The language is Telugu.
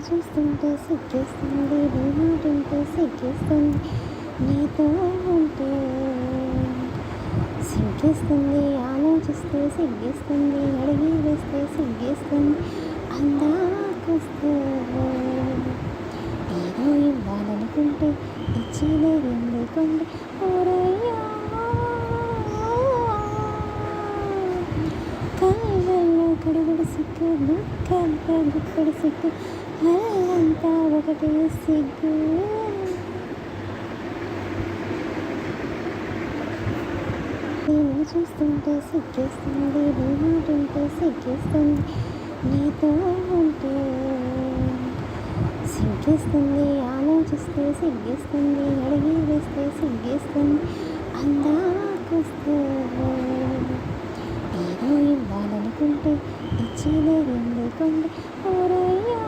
చూస్తుంటే సిగ్గేస్తుంది, నీ మాటుంటే సిగ్గేస్తుంది, నీతో ఉంటే సిగ్గేస్తుంది, ఆలోచిస్తే సిగ్గేస్తుంది, అడిగి వేస్తే సిగ్గేస్తుంది, అందాకొస్తే ఏదో ఇవ్వాలనుకుంటే ఇచ్చేదే ఎందుకుంటే ఓరయ్యా కళ్ళల్లో కడుగుడు సిగ్గు, బుక్కంతా గుక్కడు సిగ్గు, అల్లంతా ఒకటే సిగ్గు. నేను చూస్తుంటే సిగ్గేస్తుంది, నీ మాటుంటే సిగ్గేస్తుంది, నీతో ఉంటే సిగ్గేస్తుంది, ఆలోచిస్తే సిగ్గేస్తుంది, అడిగి వేస్తే సిగ్గేస్తుంది, అందాకొస్తే ఏదో ఇవ్వాలనుకుంటే ఇచ్చేదే ఎందుకుంటే ఓరయ్యా